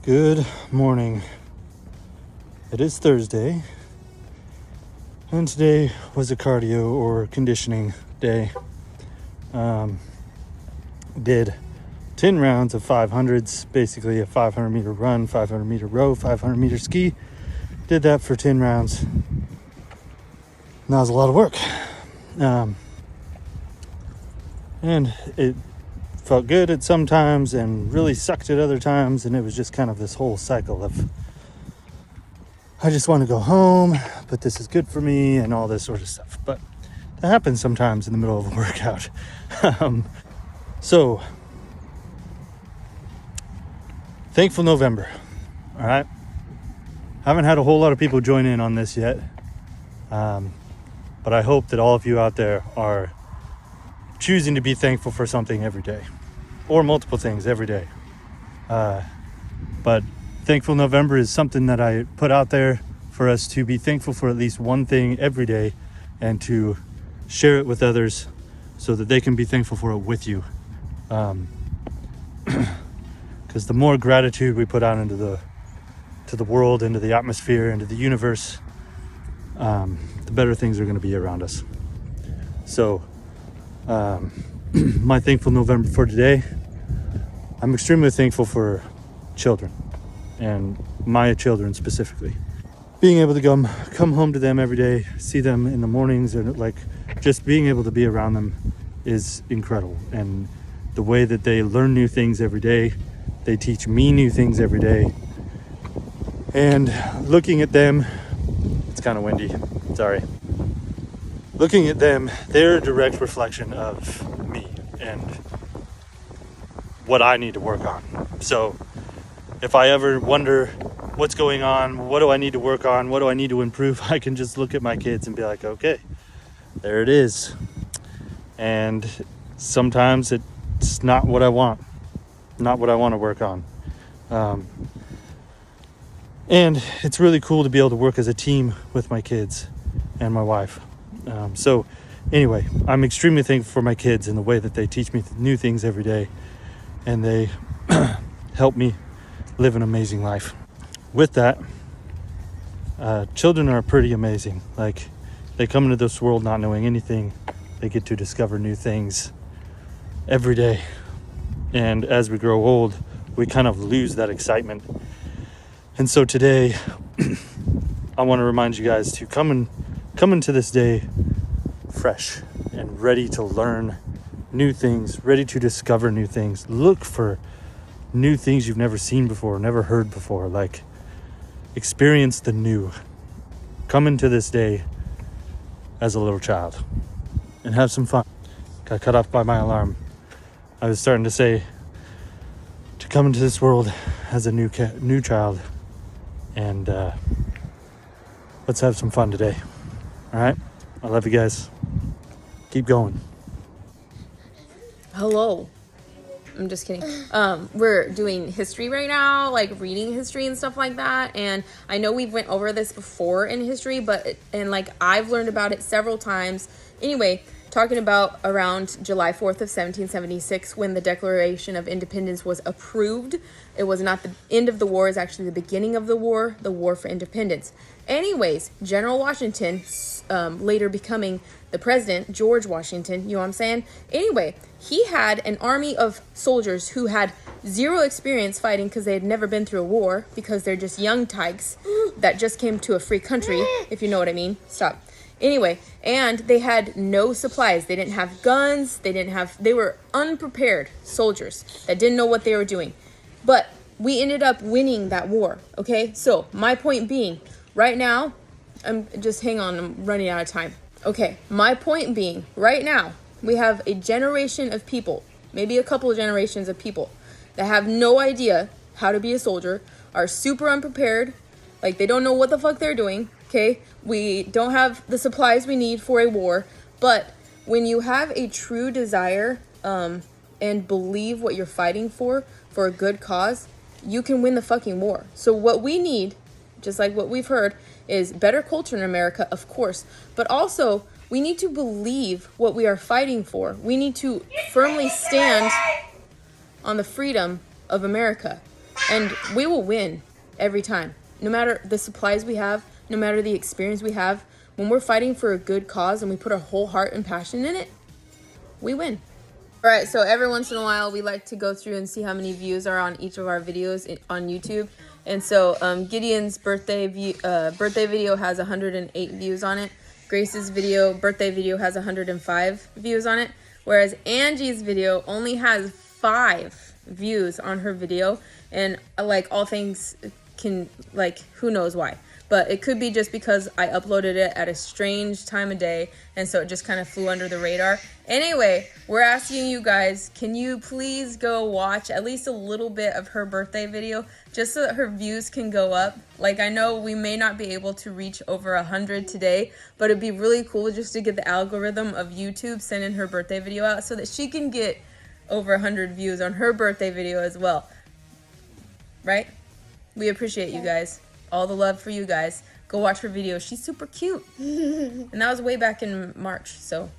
Good morning. It is Thursday, and today was a cardio or conditioning day. Did 10 rounds of 500s, basically a 500 meter run, 500 meter row, 500 meter ski. Did that for 10 rounds. And that was a lot of work. And it felt good at some times and really sucked at other times, and it was just kind of this whole cycle of I just want to go home, but this is good for me and all this sort of stuff. But that happens sometimes in the middle of a workout. So thankful November. All right, haven't had a whole lot of people join in on this yet, but I hope that all of you out there are choosing to be thankful for something every day, or multiple things every day. But Thankful November is something that I put out there for us to be thankful for at least one thing every day, and to share it with others so that they can be thankful for it with you. Because the more gratitude we put out into the world, into the atmosphere, into the universe, the better things are going to be around us. So my Thankful November for today, I'm extremely thankful for children, and my children specifically. Being able to come home to them every day, see them in the mornings, and like just being able to be around them is incredible. And the way that they learn new things every day, they teach me new things every day. And looking at them, it's kind of windy, sorry. Looking at them, they're a direct reflection of me and what I need to work on. So if I ever wonder what's going on, what do I need to work on, what do I need to improve, I can just look at my kids and be like, okay, there it is. And sometimes it's not what I want to work on. And it's really cool to be able to work as a team with my kids and my wife. So anyway, I'm extremely thankful for my kids and the way that they teach me new things every day, and they help me live an amazing life. With that, children are pretty amazing. Like, they come into this world not knowing anything. They get to discover new things every day. And as we grow old, we kind of lose that excitement. And so today, I want to remind you guys to come into this day fresh and ready to learn new things, ready to discover new things. Look for new things you've never seen before, never heard before. Like, experience the new. Come into this day as a little child and have some fun. Got cut off by my alarm. I was starting to say to come into this world as a new child, and let's have some fun today. All right, I love you guys. Keep going. Hello. I'm just kidding. We're doing history right now, like reading history and stuff like that. And I know we've went over this before in history, and I've learned about it several times. Anyway, talking about around July 4th of 1776, when the Declaration of Independence was approved. It was not the end of the war, it's actually the beginning of the War for Independence. Anyways, General Washington, later becoming the president, George Washington, you know what I'm saying? Anyway, he had an army of soldiers who had zero experience fighting because they had never been through a war, because they're just young tykes that just came to a free country, if you know what I mean. Stop. Anyway, and they had no supplies. They didn't have guns. They were unprepared soldiers that didn't know what they were doing. But we ended up winning that war, okay? So my point being, right now, I'm running out of time. Okay, my point being, right now, we have a generation of people, maybe a couple of generations of people, that have no idea how to be a soldier, are super unprepared, like they don't know what the fuck they're doing, okay? We don't have the supplies we need for a war, but when you have a true desire and believe what you're fighting for a good cause, you can win the fucking war. So what we need, just like what we've heard, is better culture in America, of course, but also we need to believe what we are fighting for. We need to firmly stand on the freedom of America. And we will win every time. No matter the supplies we have, no matter the experience we have, when we're fighting for a good cause and we put our whole heart and passion in it, we win. All right, so every once in a while, we like to go through and see how many views are on each of our videos on YouTube. And so Gideon's birthday video has 108 views on it. Grace's birthday video has 105 views on it. Whereas Angie's video only has 5 views on her video. And like all things can, like, who knows why. But it could be just because I uploaded it at a strange time of day, and so it just kind of flew under the radar. Anyway, we're asking you guys, can you please go watch at least a little bit of her birthday video, just so that her views can go up? Like, I know we may not be able to reach over 100 today, but it'd be really cool just to get the algorithm of YouTube sending her birthday video out so that she can get over 100 views on her birthday video as well. Right? We appreciate you guys. All the love for you guys. Go watch her video. She's super cute. And that was way back in March, so.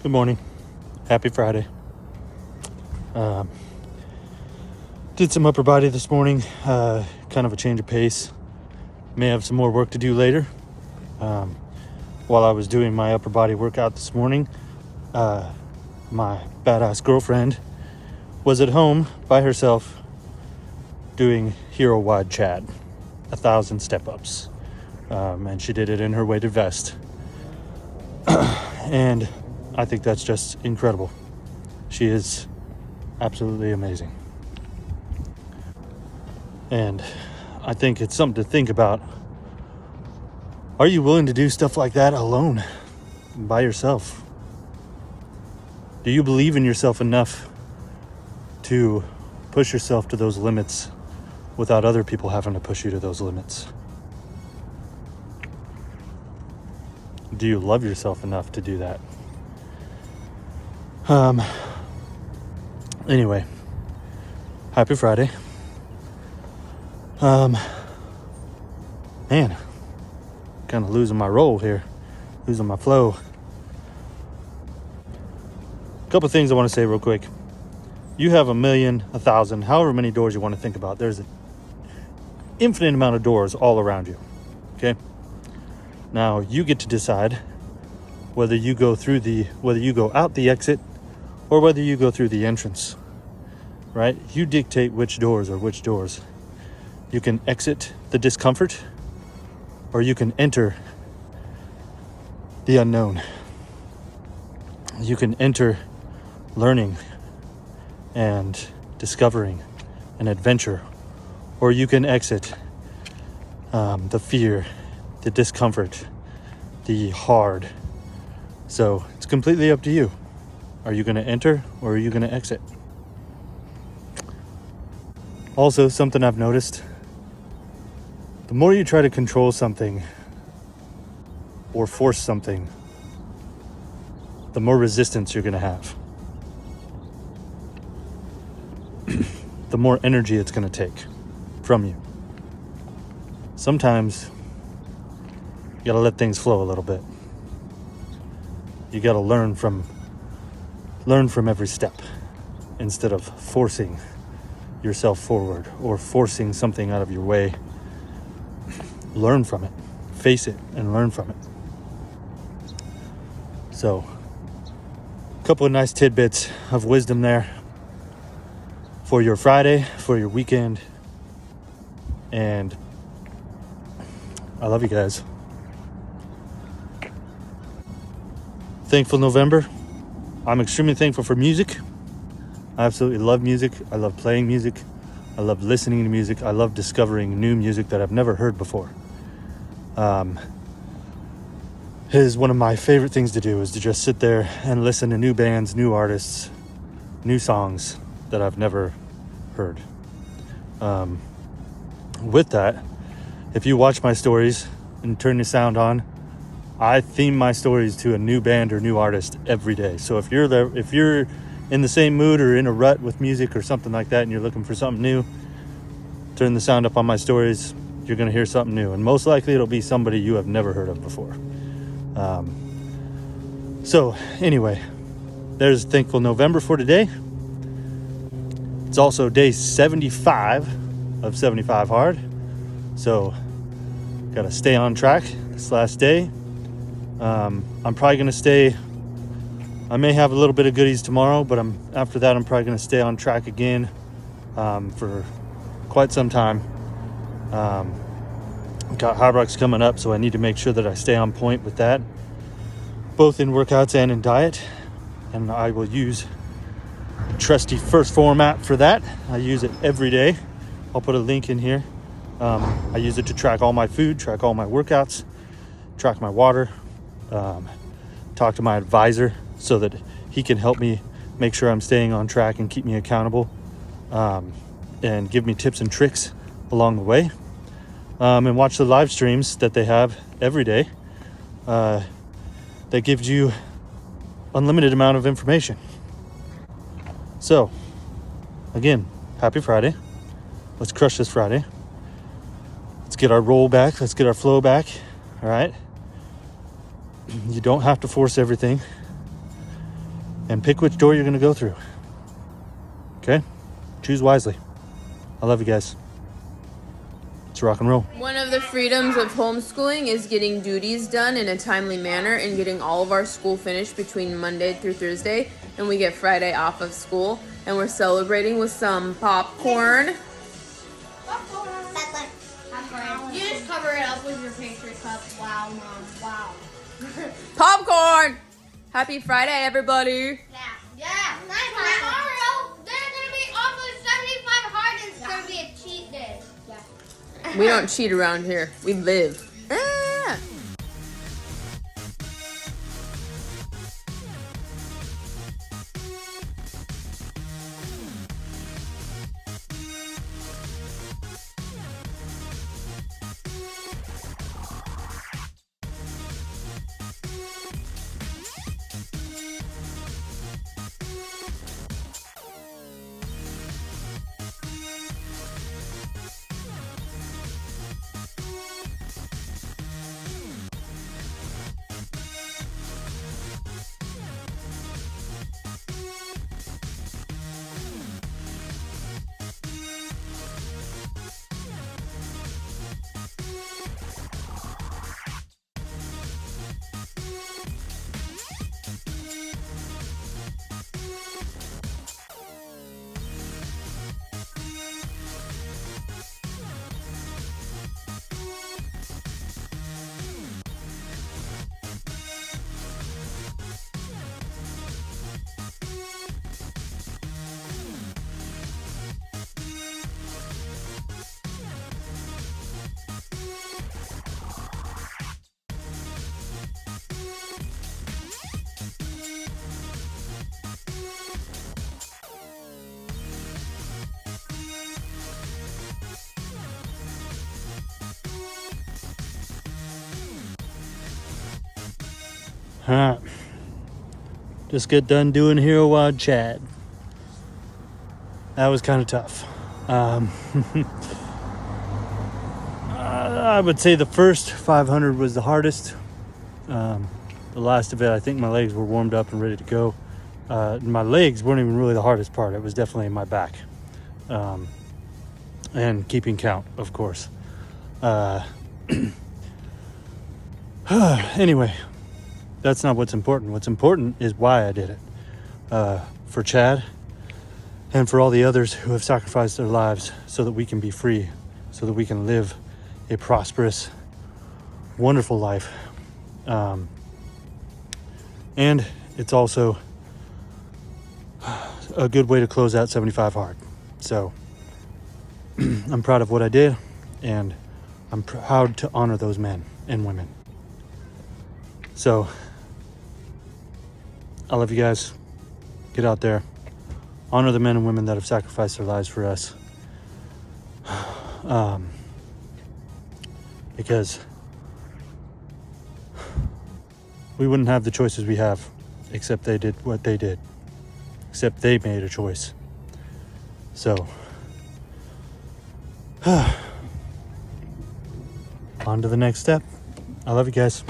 Good morning. Happy Friday. Did some upper body this morning. Kind of a change of pace. May have some more work to do later. While I was doing my upper body workout this morning, my badass girlfriend was at home by herself doing Hero WOD Chad, 1,000 step-ups. And she did it in her weighted vest. And I think that's just incredible. She is absolutely amazing. And I think it's something to think about. Are you willing to do stuff like that alone, by yourself? Do you believe in yourself enough to push yourself to those limits without other people having to push you to those limits? Do you love yourself enough to do that? Anyway, happy Friday. Man, kind of losing my roll here, losing my flow. A couple things I want to say real quick. You have 1,000,000, 1,000, however many doors you want to think about. There's an infinite amount of doors all around you. Okay. Now you get to decide whether you go out the exit or whether you go through the entrance, right? You dictate which doors are which doors. You can exit the discomfort or you can enter the unknown. You can enter learning and discovering an adventure, or you can exit the fear, the discomfort, the hard. So it's completely up to you. Are you going to enter or are you going to exit? Also, something I've noticed, the more you try to control something or force something, the more resistance you're going to have. The more energy it's going to take from you. Sometimes you got to let things flow a little bit. You got to learn from every step instead of forcing yourself forward or forcing something out of your way. Learn from it, face it, and learn from it. So, a couple of nice tidbits of wisdom there for your Friday, for your weekend, and I love you guys. Thankful November. I'm extremely thankful for music. I absolutely love music. I love playing music. I love listening to music. I love discovering new music that I've never heard before. It is one of my favorite things to do, is to just sit there and listen to new bands, new artists, new songs that I've never heard. With that, if you watch my stories and turn the sound on, I theme my stories to a new band or new artist every day. So if you're in the same mood or in a rut with music or something like that and you're looking for something new, turn the sound up on my stories. You're going to hear something new. And most likely it'll be somebody you have never heard of before. So anyway, there's Thankful November for today. It's also day 75 of 75 Hard. So got to stay on track this last day. I'm probably going to stay. I may have a little bit of goodies tomorrow, but after that I'm probably going to stay on track again for quite some time. Got Hard Rocks coming up, so I need to make sure that I stay on point with that, both in workouts and in diet. And I will use the trusty first format for that. I use it every day. I'll put a link in here. I use it to track all my food, track all my workouts, track my water, talk to my advisor so that he can help me make sure I'm staying on track and keep me accountable, and give me tips and tricks along the way. And watch the live streams that they have every day. That gives you unlimited amount of information. So, again, happy Friday. Let's crush this Friday. Let's get our roll back. Let's get our flow back. All right. You don't have to force everything. and pick which door you're going to go through. Okay? Choose wisely. I love you guys. Let's rock and roll. One of the freedoms of homeschooling is getting duties done in a timely manner and getting all of our school finished between Monday through Thursday, and we get Friday off of school, and we're celebrating with some popcorn. You just cover it up with your pastry cup. Wow, Mom. Wow. Popcorn! Happy Friday, everybody! Yeah. Tomorrow, they're going to be offering 75 hard and it's going to be a cheat day. Yeah. We don't cheat around here. We live. Ah! Alright. Just get done doing Hero WOD Chad. That was kind of tough. I would say the first 500 was the hardest. The last of it, I think my legs were warmed up and ready to go. My legs weren't even really the hardest part. It was definitely my back. And keeping count, of course. Anyway, that's not what's important. What's important is why I did it. For Chad and for all the others who have sacrificed their lives so that we can be free, so that we can live a prosperous, wonderful life. And it's also a good way to close out 75 hard. So I'm proud of what I did, and I'm proud to honor those men and women. So I love you guys. Get out there. Honor the men and women that have sacrificed their lives for us. Because we wouldn't have the choices we have except they did what they did. Except they made a choice. So, on to the next step. I love you guys.